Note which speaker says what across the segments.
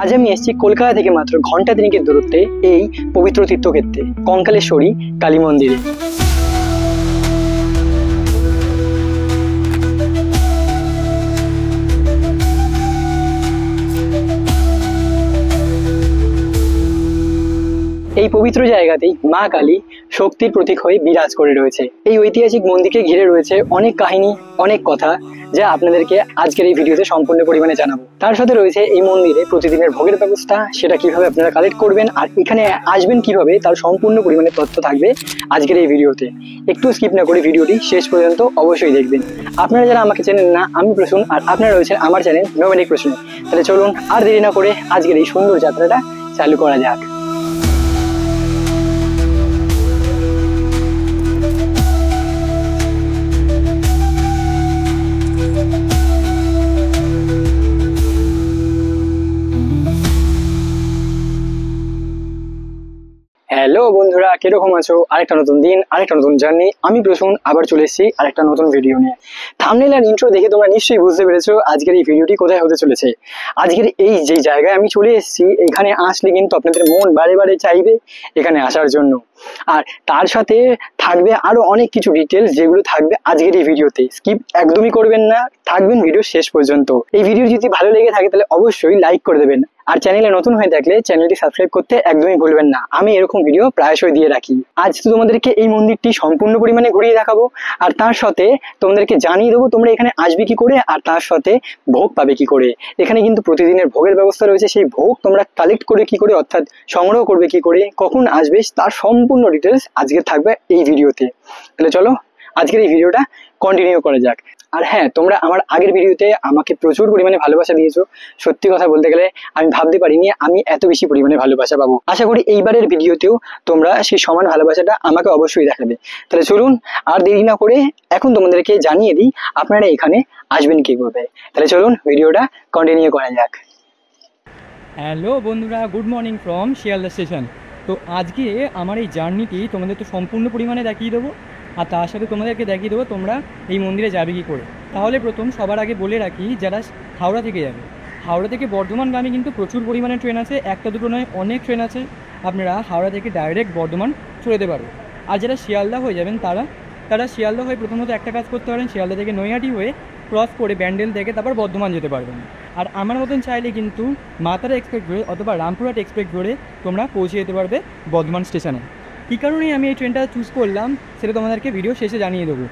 Speaker 1: আজ আমি এসেছি কলকাতা থেকে মাত্র ঘন্টা তিনেকের দূরত্বে এই পবিত্র তীর্থক্ষেত্রে কঙ্কালেশ্বরী কালী মন্দিরে। এই পবিত্র জায়গাতেই মা কালী শক্তির প্রতীক হয়ে বিরাজ করে রয়েছে। এই ঐতিহাসিক মন্দিরকে ঘিরে রয়েছে অনেক কাহিনী, অনেক কথা, যা আপনাদেরকে আজকের এই ভিডিওতে সম্পূর্ণ পরিমাণে জানাবো। তার সাথে রয়েছে এই মন্দিরে প্রতিদিনের ভোগের ব্যবস্থা, সেটা কিভাবে আপনারা কালেক্ট করবেন আর এখানে আসবেন কিভাবে, তার সম্পূর্ণ পরিমাণে তথ্য থাকবে আজকের এই ভিডিওতে। একটু স্কিপ না করে ভিডিওটি শেষ পর্যন্ত অবশ্যই দেখবেন। আপনারা যারা আমাকে চেনেন না, আমি প্রসূন, আর আপনারা রয়েছেন আমার চ্যানেল নোম্যাডিক প্রসূন। তাহলে চলুন আর দেরি না করে আজকের এই সুন্দর যাত্রাটা চালু করা যাক। হ্যালো বন্ধুরা, কিরকম আছো? আরেকটা নতুন দিন, আরেকটা নতুন জার্নি। আমি প্রসূন আবার চলে এসেছি আরেকটা নতুন ভিডিও নিয়ে। থাম্বনেল আর ইন্ট্রো দেখে তোমরা নিশ্চয়ই বুঝতে পেরেছো আজকের এই ভিডিওটি কোথায় হতে চলেছে। আজকের এই যে জায়গায় আমি চলে এসেছি, এখানে আসলে কিন্তু আপনাদের মন বারে বারে চাইবে এখানে আসার জন্য। আর তার সাথে থাকবে আরো অনেক কিছু ডিটেলস, যেগুলো থাকবে আজকের এই ভিডিওতে। স্কিপ একদমই করবেন না, থাকবেন ভিডিও শেষ পর্যন্ত। এই ভিডিও যদি ভালো লেগে থাকে তাহলে অবশ্যই লাইক করে দেবেন, আর চ্যানেলে নতুন হয়ে থাকলে চ্যানেলটি সাবস্ক্রাইব করতে একদমই ভুলবেন না। আমি এরকম ভিডিও প্রায়শই দিয়ে রাখি। আজ তো তোমাদেরকে এই মন্দিরটি সম্পূর্ণ পরিমাণে ঘুরিয়ে দেখাবো, আর তার সাথে তোমাদেরকে জানিয়ে দেবো তোমরা এখানে আসবে কি করে, আর তার সাথে ভোগ পাবে কি করে। এখানে কিন্তু প্রতিদিনের ভোগের ব্যবস্থা রয়েছে। সেই ভোগ তোমরা কালেক্ট করে কি করে, অর্থাৎ সংগ্রহ করবে কি করে, কখন আসবে, তার সম্পূর্ণ ডিটেলস আজকে থাকবে এই ভিডিওতে। তাহলে চলো আজকের এই ভিডিওটা কন্টিনিউ করা যাক। আর হ্যাঁ, তোমরা আমার আগের ভিডিওতে আমাকে প্রচুর পরিমাণে ভালোবাসা দিয়েছো। সত্যি কথা বলতে গেলে আমি ভাবতে পারিনি আমি এত বেশি পরিমাণে ভালোবাসা পাবো। আশা করি এইবারের ভিডিওতেও তোমরা সেই সমান ভালোবাসাটা আমাকে অবশ্যই দেখাবে। তাহলে চলুন আর দেরি না করে এখন তোমাদেরকে জানিয়ে দিই আপনারা এখানে আসবেন কি করবে। তাহলে চলুন ভিডিওটা কন্টিনিউ করা যাক।
Speaker 2: হ্যালো বন্ধুরা, good morning from Sealdah station. তো আজকে আমার এই জার্নিটি তোমাদের তো সম্পূর্ণ পরিমাণে দেখিয়ে দেবো, আর তার সাথে তোমাদেরকে দেখিয়ে দেবো তোমরা এই মন্দিরে যাবে কী করে। তাহলে প্রথম সবার আগে বলে রাখি, যারা হাওড়া থেকে যাবে, হাওড়া থেকে বর্ধমানগামী কিন্তু প্রচুর পরিমাণে ট্রেন আছে, একটা দুটো নয় অনেক ট্রেন আছে। আপনারা হাওড়া থেকে ডাইরেক্ট বর্ধমান চলে যেতে পারবে। আর যারা শিয়ালদা হয়ে যাবেন তারা শিয়ালদা হয়ে প্রথমত একটা কাজ করতে পারেন, শিয়ালদা থেকে নৈহাটি হয়ে ক্রস করে ব্যান্ডেল থেকে তারপর বর্ধমান যেতে পারবেন। আর আমার মতন চাইলে কিন্তু মাতারা এক্সপ্রেস ধরে অথবা রামপুরহাট এক্সপ্রেস ধরে তোমরা পৌঁছে যেতে পারবে বর্ধমান স্টেশনে। কী কারণেই আমি এই ট্রেনটা চুজ করলাম সেটা তোমাদেরকে ভিডিও শেষে জানিয়ে দেবো।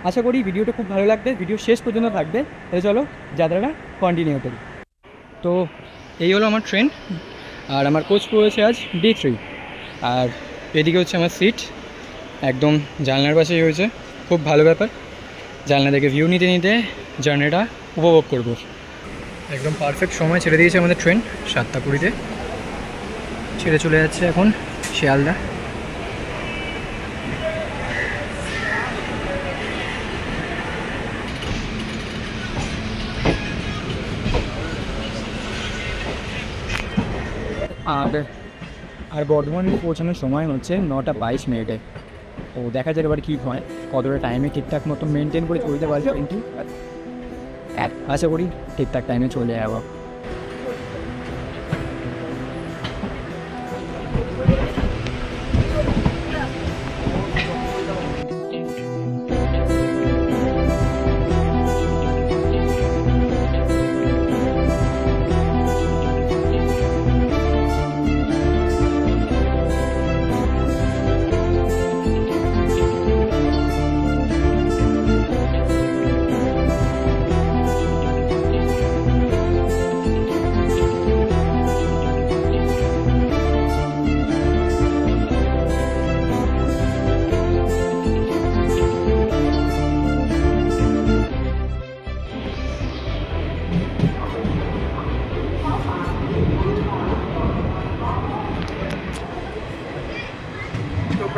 Speaker 2: আশা করি ভিডিওটা খুব ভালো লাগবে, ভিডিও শেষ পর্যন্ত থাকবে। তাহলে চলো যাত্রাটা কন্টিনিউ করি। তো এই হলো আমার ট্রেন, আর আমার কোচ পড়েছে আজ D3। আর এদিকে হচ্ছে আমার সিট, একদম জানলার পাশেই হয়েছে। খুব ভালো ব্যাপার, জানলা থেকে ভিউ নিতে নিতে জার্নিটা উপভোগ করব। একদম পারফেক্ট সময় ছেড়ে দিয়েছে আমাদের ট্রেন, 7টা 20-তে ছেড়ে চলে যাচ্ছে এখন শিয়ালদা। আর বর্ধমানে পৌঁছানোর সময় হচ্ছে 9টা 22 মিনিটে। ও দেখা যাক এবার কী হয়, কতটা টাইমে ঠিকঠাক মতো মেনটেন করে চলতে পারছে, কিন্তু আশা করি ঠিকঠাক টাইমে চলে যাবো।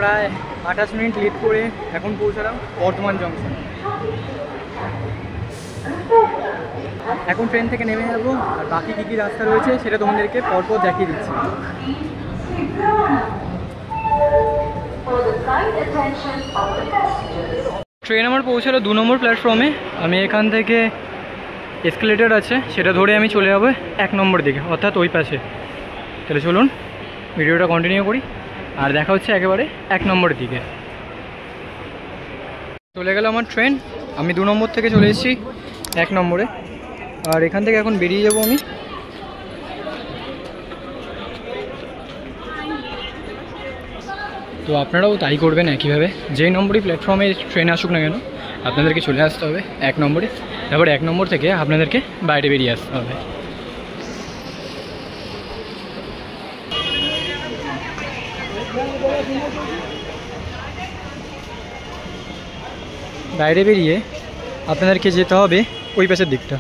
Speaker 2: প্রায় 28 মিনিট লেট করে এখন পৌঁছালাম বর্ধমান জংশন। এখন ট্রেন থেকে নেমে যাবো, আর বাকি কী কী রাস্তা রয়েছে সেটা তোমাদেরকে পরপর দেখিয়ে দিচ্ছি। ট্রেন আমার পৌঁছালো 2 নম্বর প্ল্যাটফর্মে। আমি এখান থেকে এসকেলেটর আছে, সেটা ধরে আমি চলে যাবো 1 নম্বর দিকে, অর্থাৎ ওই পাশে। তাহলে চলুন ভিডিওটা কন্টিনিউ করি, আর দেখা হচ্ছে একেবারে 1 নম্বরের দিকে। চলে গেল আমার ট্রেন, আমি 2 নম্বর থেকে চলে এসেছি 1 নম্বরে, আর এখান থেকে এখন বেরিয়ে যাব আমি। তো আপনারাও তাই করবেন একইভাবে, যেই নম্বরই প্ল্যাটফর্মে ট্রেন আসুক না কেন আপনাদেরকে চলে আসতে হবে 1 নম্বরে, তারপর 1 নম্বর থেকে আপনাদেরকে বাইরে বেরিয়ে আসতে হবে। বাইরে বেরিয়ে আপনাদেরকে যেতে হবে ওই পাশের দিকটা।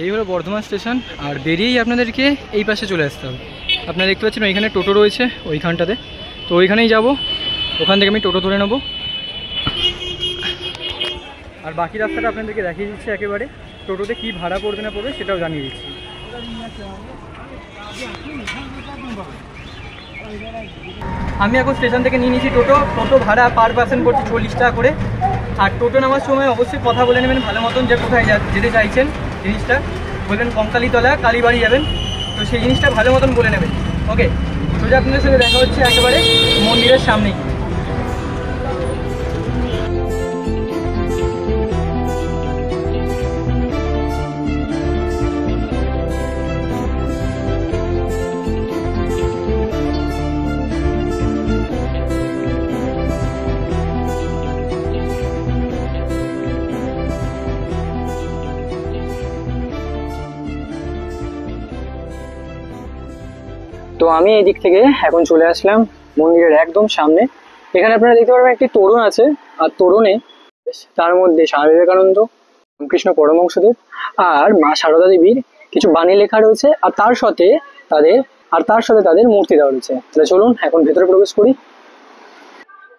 Speaker 2: এই হলো বর্ধমান স্টেশন, আর বেরিয়েই আপনাদেরকে এই পাশে চলে আসতে হবে। আপনারা দেখতে পাচ্ছেন ওইখানে টোটো রয়েছে ওইখানটাতে, তো ওইখানেই যাব, ওখান থেকে আমি টোটো ধরে নেব। আর বাকি রাস্তাটা আপনাদেরকে দেখিয়ে দিচ্ছি একেবারে, টোটোতে কী ভাড়া পড়বে না পড়বে সেটাও জানিয়ে দিচ্ছি। আমি এখন স্টেশন থেকে নিয়ে নিয়েছি টোটো ভাড়া পার পার্সন পড়ছে 40 টাকা করে। আর টোটো নামার সময় অবশ্যই কথা বলে নেবেন ভালো মতন, যে কোথায় যেতে চাইছেন জিনিসটা, বলবেন কঙ্কালীতলা কালীবাড়ি যাবেন, তো সেই জিনিসটা ভালো মতন বলে নেবেন। ওকে, সোজা আপনাদের সাথে দেখা হচ্ছে একেবারে মন্দিরের সামনেই।
Speaker 1: তো আমি এই দিক থেকে এখন চলে আসলাম মন্দিরের একদম সামনে। এখানে আপনারা দেখতে পারবেন একটি তোরণ আছে, আর তোরণে তার মধ্যে স্বামী বিবেকানন্দ, রামকৃষ্ণ পরমহংসদেব আর মা সারদা দেবীর কিছু বাণী লেখা রয়েছে, আর তার সাথে তাদের মূর্তি দেওয়া রয়েছে। তাহলে চলুন এখন ভেতরে প্রবেশ করি।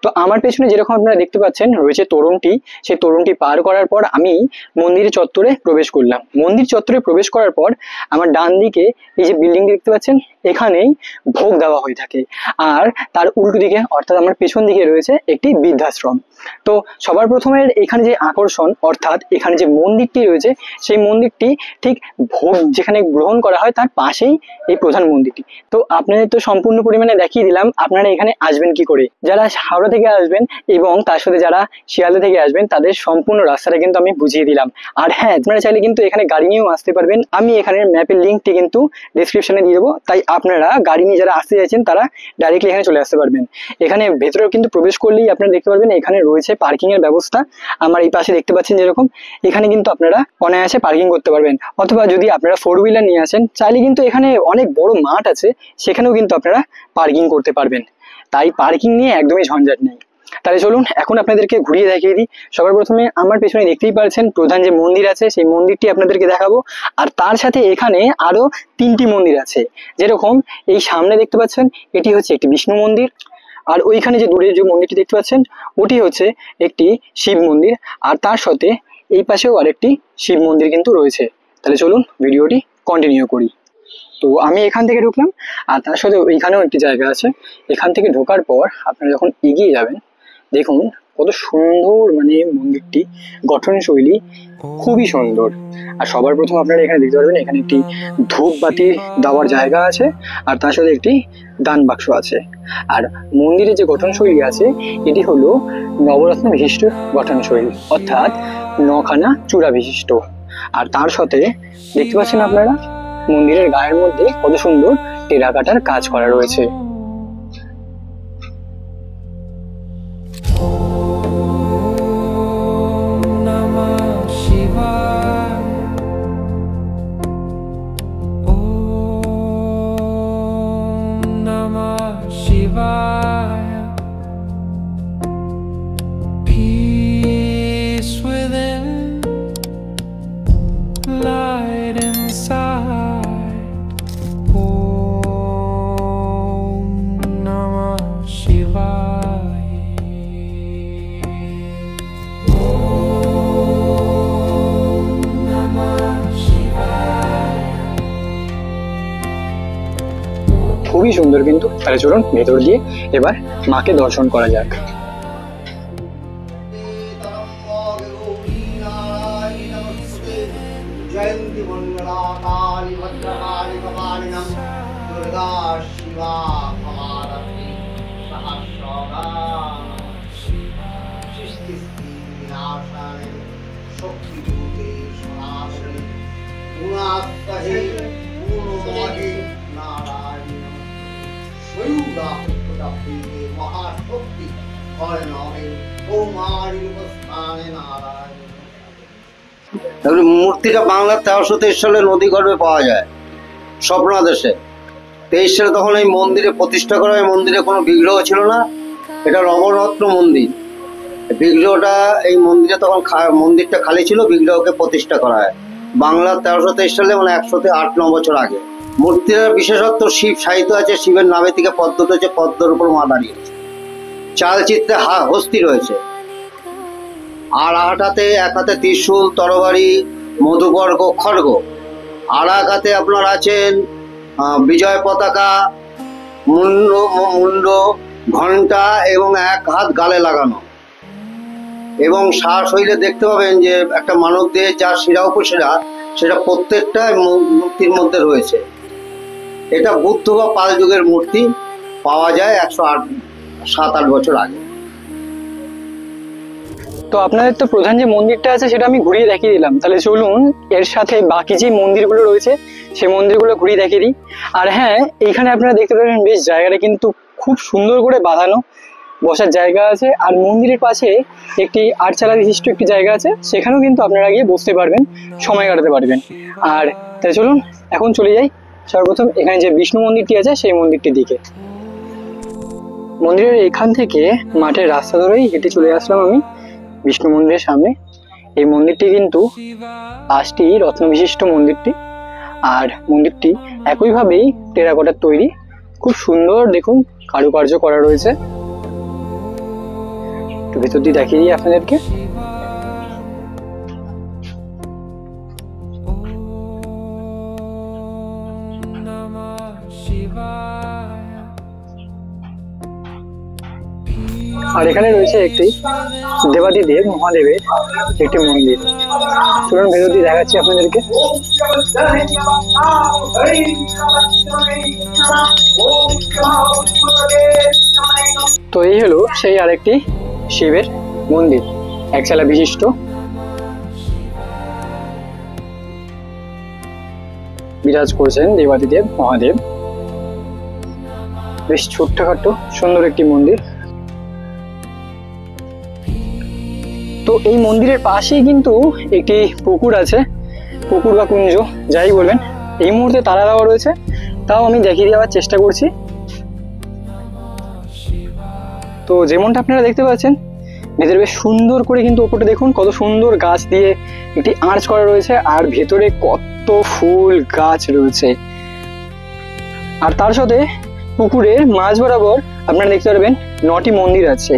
Speaker 1: তো আমার পেছনে যেরকম আপনারা দেখতে পাচ্ছেন রয়েছে তোরণটি, সেই তোরণটি পার করার পর আমি মন্দির চত্বরে প্রবেশ করলাম। মন্দির চত্বরে প্রবেশ করার পর আমার ডান দিকে এই যে বিল্ডিংটি দেখতে পাচ্ছেন, এখানেই ভোগ দেওয়া হয়ে থাকে, আর তার উল্টো দিকে অর্থাৎ আমার পেছন দিকে রয়েছে একটি বৃদ্ধাশ্রম। তো সবার প্রথমে এখানে যে আকর্ষণ, অর্থাৎ এখানে যে মন্দিরটি রয়েছে, সেই মন্দিরটি ঠিক ভোগ যেখানে গ্রহণ করা হয় তার পাশেই এই প্রধান মন্দিরটি। তো আপনাদের তো সম্পূর্ণ পরিমাণে দেখিয়ে দিলাম আপনারা এখানে আসবেন কি করে। যারা হাওড়া থেকে আসবেন এবং তার সাথে যারা শিয়ালদা থেকে আসবেন তাদের সম্পূর্ণ রাস্তাটা কিন্তু আমি বুঝিয়ে দিলাম। আর হ্যাঁ, আপনারা চাইলে কিন্তু এখানে গাড়ি নিয়েও আসতে পারবেন, আমি এখানে ম্যাপের লিঙ্কটি কিন্তু ডিসক্রিপশনে দিয়ে দেবো, তাই আপনারা গাড়ি নিয়ে যারা আসতে চাইছেন তারা ডাইরেক্টলি এখানে চলে আসতে পারবেন। এখানে ভেতরেও কিন্তু প্রবেশ করলেই আপনারা দেখতে পারবেন এখানে রয়েছে পার্কিং এর ব্যবস্থা। আমার এই পাশে দেখতে পাচ্ছেন যেরকম, এখানে কিন্তু আপনারা অনায়াসে পার্কিং করতে পারবেন, অথবা যদি আপনারা 4 হুইলার নিয়ে আসেন চাইলে কিন্তু এখানে অনেক বড় মাঠ আছে, সেখানেও কিন্তু আপনারা পার্কিং করতে পারবেন। তাই পার্কিং নিয়ে একদমই ঝঞ্ঝাট নেই। তাহলে চলুন এখন আপনাদেরকে ঘুরিয়ে দেখিয়ে দিই। সবার প্রথমে আমার পেছনে দেখতেই পাচ্ছেন প্রধান যে মন্দির আছে, সেই মন্দিরটি আপনাদেরকে দেখাবো। আর তার সাথে এখানে আরো 3টি মন্দির আছে, যেরকম এই সামনে দেখতে পাচ্ছেন এটি হচ্ছে একটি বিষ্ণু মন্দির, আর ওইখানে যে দূরে যে মন্দিরটি দেখতে পাচ্ছেন ওটি হচ্ছে একটি শিব মন্দির, আর তার সাথে এই পাশেও আরেকটি শিব মন্দির কিন্তু রয়েছে। তাহলে চলুন ভিডিওটি কন্টিনিউ করি। তো আমি এখান থেকে ঢুকলাম, আর তার সাথে ওইখানেও একটি জায়গা আছে। এখান থেকে ঢোকার পর আপনারা যখন এগিয়ে যাবেন, দেখুন কত সুন্দর মানে মন্দিরটি গঠনশৈলী খুবই সুন্দর। আর সবার প্রথম আপনারা এখানে দেখতে পারবেন এখানে একটি ধূপবাতি দেওয়ার জায়গা আছে, আর তার সাথে একটি দান বাক্স আছে। আর মন্দিরের যে গঠনশৈলী আছে এটি হলো নবরত্ন বিশিষ্ট গঠনশৈলী, অর্থাৎ 9খানা চূড়া বিশিষ্ট। আর তার সাথে দেখতে পাচ্ছেন আপনারা মন্দিরের গায়ের মধ্যে কত সুন্দর টেরাকাটার কাজ করা রয়েছে।
Speaker 3: Peace within, light inside. Om Namah Shivaya. Om Namah Shivaya.
Speaker 1: খুবই সুন্দর কিন্তু। তাহলে চলুন ভেতর দিয়ে এবার মাকে দর্শন করা যাক।
Speaker 4: जयंती दुर्गा शिवा कमारती सहस्रगा सृष्टि विनाशाने शक्तिभूते सनातने गुणात्महे पूर्णमहे नारायण स्वयंदापुत्रप्रिये महाशक्ति হয় নহে কৌমারী উপস্থানে নারায়ণ।
Speaker 5: তারপরে মূর্তিটা বাংলার 1323 সালে নদীগর্ভে পাওয়া যায় স্বপ্নাদেশে। 23 সালে তখন এই মন্দিরে প্রতিষ্ঠা করা হয়। মন্দিরে কোনো বিগ্রহ ছিল না, এটা নবরত্ন মন্দির। বিগ্রহটা এই মন্দিরে তখন মন্দিরটা খালি ছিল, বিগ্রহকে প্রতিষ্ঠা করা হয় বাংলার 1323 সালে, মানে 108 বছর আগে। মূর্তির বিশেষত্ব শিব সাহিত্য আছে, শিবের নাভি থেকে পদ্ম উঠেছে, পদ্মের উপর মা দাঁড়িয়েছে, চালচিত্রে হস্তি রয়েছে, আর এক হাতে ত্রিশূল, তরবারি, মধুবর্গ, খড়গ, আর এক হাতে আপনার আছেন বিজয় পতাকা, মুন্ড, ঘণ্টা এবং এক হাত গালে লাগানো। এবং শ্বাস হইলে দেখতে পাবেন যে একটা মানব দেহে যার শিরা উপশিরা সেটা প্রত্যেকটা মূর্তির মধ্যে রয়েছে। এটা বুদ্ধ বা পাল যুগের মূর্তি, পাওয়া যায় 107-8 বছর আগে।
Speaker 1: তো আপনাদের তো প্রধান যে মন্দিরটা আছে সেটা আমি ঘুরিয়ে দেখিয়ে দিলাম, তাহলে চলুন এর সাথে বাকি যে মন্দিরগুলো রয়েছে সেই মন্দিরগুলো ঘুরিয়ে দেখিয়ে দিই। আর হ্যাঁ, এইখানে আপনারা দেখতে পাবেন বেশ জায়গাটা কিন্তু খুব সুন্দর করে বাঁধানো, বসার জায়গা আছে। আর মন্দিরের পাশে একটি আটচালা বিশিষ্ট একটি জায়গা আছে, সেখানেও কিন্তু আপনারা গিয়ে বসতে পারবেন, সময় কাটাতে পারবেন। আর তাই চলুন এখন চলে যাই সর্বপ্রথম এখানে যে বিষ্ণু মন্দিরটি আছে সেই মন্দিরটির দিকে। মন্দিরের এখান থেকে মাঠের রাস্তা ধরেই হেঁটে চলে আসলাম আমি বিষ্ণু মন্দিরের সামনে। এই মন্দিরটি কিন্তু 5টি রত্ন বিশিষ্ট মন্দিরটি, আর মন্দিরটি একইভাবেই টেরাকোটার তৈরি, খুব সুন্দর দেখুন কারুকার্য করা রয়েছে। একটু ভেতর দিয়ে দেখিয়ে দিই আপনাদেরকে। আর এখানে রয়েছে একটি দেবাদিদেব মহাদেবের একটি মন্দির। চলুন ভেতর দিয়ে দেখাচ্ছি আপনাদেরকে। তো এই হলো সেই আরেকটি শিবের মন্দির, একচালা বিশিষ্ট। বিরাজ করছেন দেবাদিদেব মহাদেব। বেশ ছোট্টখাট্টো সুন্দর একটি মন্দির। তো এই মন্দিরের পাশেই কিন্তু একটি পুকুর আছে, পুকুর বা কুঞ্জ যাই বলবেন। এই মুহূর্তে তালা দেওয়া রয়েছে, তাও আমি দেখিয়ে দেওয়ার চেষ্টা করছি। তো যেমনটা আপনারা দেখতে পাচ্ছেন ভেতরে বেশ সুন্দর করে কিন্তু ওপরটা দেখুন কত সুন্দর গাছ দিয়ে একটি আর্চ করা রয়েছে, আর ভেতরে কত ফুল গাছ রয়েছে। আর তার সাথে পুকুরের মাঝ বরাবর আপনারা দেখতে পারবেন 9টি মন্দির আছে।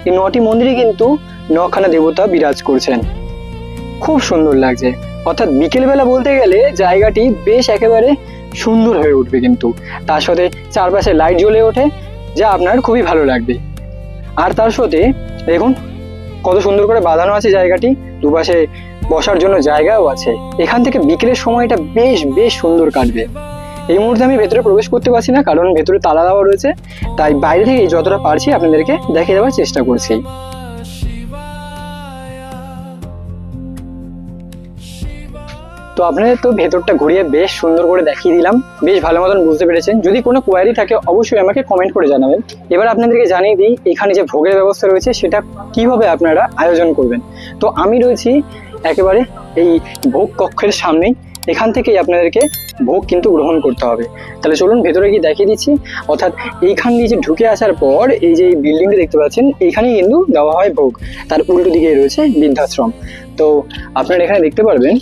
Speaker 1: এই 9টি মন্দিরে কিন্তু 9খানা দেবতা বিরাজ করছেন, খুব সুন্দর লাগছে। অর্থাৎ বিকেলবেলা বলতে গেলে জায়গাটি বেশ একেবারে সুন্দর হয়ে উঠবে, কিন্তু তার সাথে চারপাশে লাইট জ্বলে ওঠে, যা আপনার খুবই ভালো লাগবে। আর তার সাথে দেখুন কত সুন্দর করে বাঁধানো আছে জায়গাটি, দুপাশে বসার জন্য জায়গাও আছে। এখান থেকে বিকেলের সময়টা বেশ বেশ সুন্দর কাটবে। এই মুহূর্তে আমি ভেতরে প্রবেশ করতে পারছি না, কারণ ভেতরে তালা দেওয়া রয়েছে, তাই বাইরে থেকে যতটা পারছি আপনাদেরকে দেখিয়ে দেওয়ার চেষ্টা করছি। তো আপনাদের তো ভেতরটা ঘুরিয়ে বেশ সুন্দর করে দেখিয়ে দিলাম, বেশ ভালো মতন বুঝতে পেরেছেন। যদি কোনো কোয়ারি থাকে অবশ্যই আমাকে কমেন্ট করে জানাবেন। এবার আপনাদেরকে জানিয়ে দিই এখানে যে ভোগের ব্যবস্থা রয়েছে সেটা কিভাবে আপনারা আয়োজন করবেন। তো আমি রয়েছি একেবারে এই ভোগ কক্ষের সামনেই, এখান থেকেই আপনাদেরকে ভোগ কিন্তু গ্রহণ করতে হবে। তাহলে চলুন ভেতরে গিয়ে দেখিয়ে দিচ্ছি। অর্থাৎ এইখান দিয়ে যে ঢুকে আসার পর এই যে বিল্ডিংটা দেখতে পাচ্ছেন, এইখানেই কিন্তু দেওয়া হয় ভোগ। তার উল্টো দিকে রয়েছে বৃদ্ধাশ্রম। তো আপনারা এখানে দেখতে পারবেন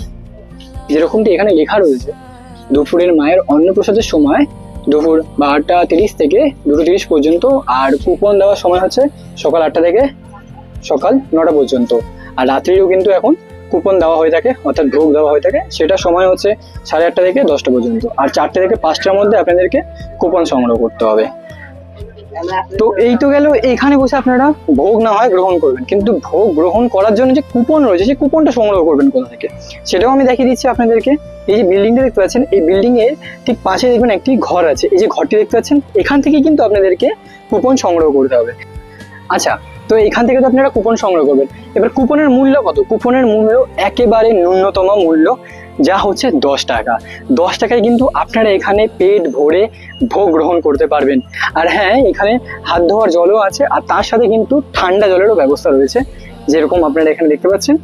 Speaker 1: যেরকমটি এখানে লেখা রয়েছে, দুপুরের মায়ের অন্নপ্রসাদের সময় দুপুর 12:30 থেকে 2:30 পর্যন্ত, আর কুপন দেওয়ার সময় হচ্ছে সকাল 8টা থেকে সকাল 9টা পর্যন্ত। আর রাত্রিও কিন্তু এখন কুপন দেওয়া হয়ে থাকে, অর্থাৎ ভোগ দেওয়া হয়ে থাকে, সেটা সময় হচ্ছে 8:30 থেকে 10টা পর্যন্ত। আর 4টে থেকে 5টার মধ্যে আপনাদেরকে কুপন সংগ্রহ করতে হবে। তো এই তো গেল, এখানে বসে আপনারা ভোগ না হয় গ্রহণ করবেন, কিন্তু ভোগ গ্রহণ করার জন্য যে কুপন রয়েছে সেই কুপনটা সংগ্রহ করবেন কোথা থেকে সেটাও আমি দেখিয়ে দিচ্ছি আপনাদেরকে। এই যে বিল্ডিংটা দেখতে পাচ্ছেন, এই বিল্ডিং এর ঠিক পাশে দেখবেন একটি ঘর আছে, এই যে ঘরটি দেখতে পাচ্ছেন, এখান থেকে কিন্তু আপনাদেরকে কুপন সংগ্রহ করতে হবে। আচ্ছা, তো এখান থেকে তো আপনারা কুপন সংগ্রহ করবেন। এবার কুপনের মূল্য কত? কুপনের মূল্য একেবারে ন্যূনতম মূল্য, যা হচ্ছে 10 টাকা। 10 টাকায় কিন্তু আপনারা এখানে পেট ভরে ভোগ গ্রহণ করতে পারবেন। আর হ্যাঁ, এখানে হাত ধোয়ার জলও আছে, আর তার সাথে কিন্তু ঠান্ডা জলেরও ব্যবস্থা রয়েছে। যেরকম আপনারা এখানে দেখতে পাচ্ছেন,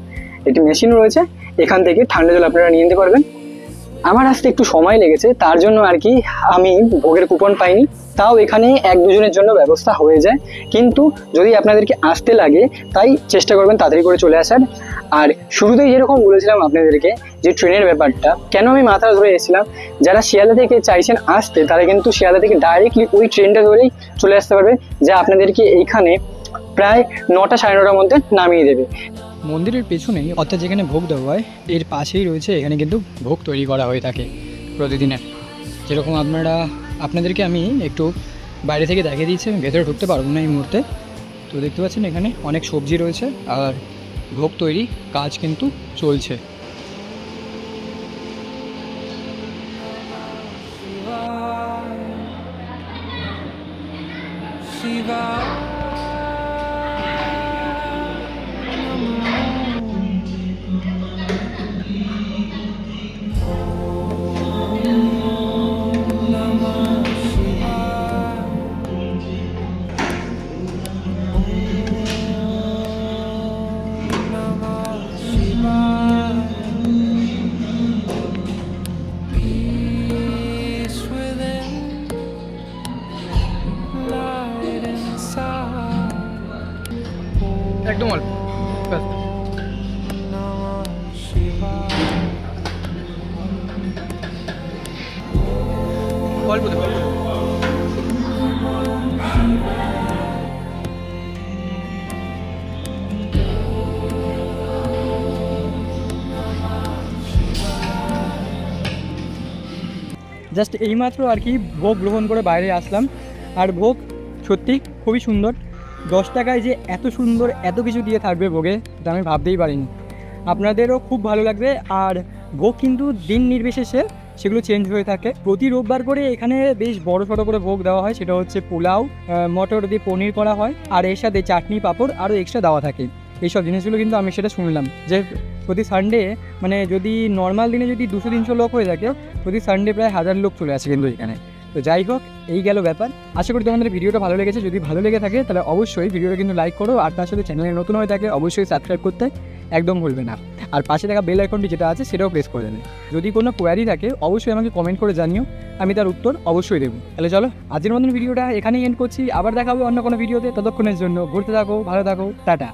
Speaker 1: একটি মেশিন রয়েছে, এখান থেকে ঠান্ডা জল আপনারা নিয়ে নিতে পারবেন। আমার আসতে একটু সময় লেগেছে, তার জন্য আর কি আমি ভোগের কুপন পাইনি, তাও এখানে 1-2 জনের জন্য ব্যবস্থা হয়ে যায়। কিন্তু যদি আপনাদেরকে আসতে লাগে, তাই চেষ্টা করবেন তাড়াতাড়ি করে চলে আসার। আর শুরুতেই যেরকম বলেছিলাম আপনাদেরকে যে ট্রেনের ব্যাপারটা, কেন আমি মাথা ধরে এসেছিলাম, যারা শিয়ালদা থেকে চাইছেন আসতে তারা কিন্তু শিয়ালদা থেকে ডাইরেক্টলি ওই ট্রেনটা ধরেই চলে আসতে পারবে, যা আপনাদেরকে এইখানে প্রায় 9টা সাড়ে 9টার মধ্যে নামিয়ে দেবে।
Speaker 2: মন্দিরের পেছনেই, অর্থাৎ যেখানে ভোগ দেওয়া হয় এর পাশেই রয়েছে, এখানে কিন্তু ভোগ তৈরি করা হয়ে থাকে প্রতিদিনের। যেরকম আপনাদেরকে আমি একটু বাইরে থেকে দেখিয়ে দিচ্ছি, আমি ভেতরে ঢুকতে পারবো না এই মুহূর্তে। তো দেখতে পাচ্ছেন এখানে অনেক সবজি রয়েছে আর ভোগ তৈরি কাজ কিন্তু চলছে।
Speaker 3: Peace within, light inside.
Speaker 2: একদম অল্প, ব্যাস।
Speaker 3: Namah Shivaya.
Speaker 2: অল্প দেবো, অল্প দেবো। জাস্ট এইমাত্র আর কি ভোগ গ্রহণ করে বাইরে আসলাম, আর ভোগ সত্যি খুবই সুন্দর। 10 টাকায় যে এত সুন্দর এত কিছু দিয়ে থাকবে ভোগে, তা আমি ভাবতেই পারিনি। আপনাদেরও খুব ভালো লাগবে। আর ভোগ কিন্তু দিন নির্বিশেষে সেগুলো চেঞ্জ হয়ে থাকে। প্রতি রোববার করে এখানে বেশ বড় সড়ো করে ভোগ দেওয়া হয়, সেটা হচ্ছে পোলাও, মটর দিয়ে পনির করা হয়, আর এর সাথে চাটনি পাঁপড় আরও এক্সট্রা দেওয়া থাকে। এইসব জিনিসগুলো কিন্তু আমি সেটা শুনলাম যে প্রতি সানডে, মানে যদি নর্মাল দিনে যদি 200-300 লোক হয়ে থাকে, প্রতি সানডে প্রায় 1000 লোক চলে আসে কিন্তু এখানে। তো যাই হোক, এই গেল ব্যাপার। আশা করি তোমাদের ভিডিওটা ভালো লেগেছে। যদি ভালো লেগে থাকে তাহলে অবশ্যই ভিডিওটা কিন্তু লাইক করো, আর তার সাথে চ্যানেলে নতুন হয়ে থাকে অবশ্যই সাবস্ক্রাইব করতে একদম ভুলবে না। আর পাশে থাকা বেল আইকনটি যেটা আছে সেটাও প্রেস করে দেবে। যদি কোনো কোয়ারি থাকে অবশ্যই আমাকে কমেন্ট করে জানিও, আমি তার উত্তর অবশ্যই দেবো। তাহলে চলো, আজকের মতন ভিডিওটা এখানেই এন্ড করছি। আবার দেখা হবে অন্য কোনো ভিডিওতে। ততক্ষণের জন্য ঘুরতে থাকো, ভালো থাকো, টাটা।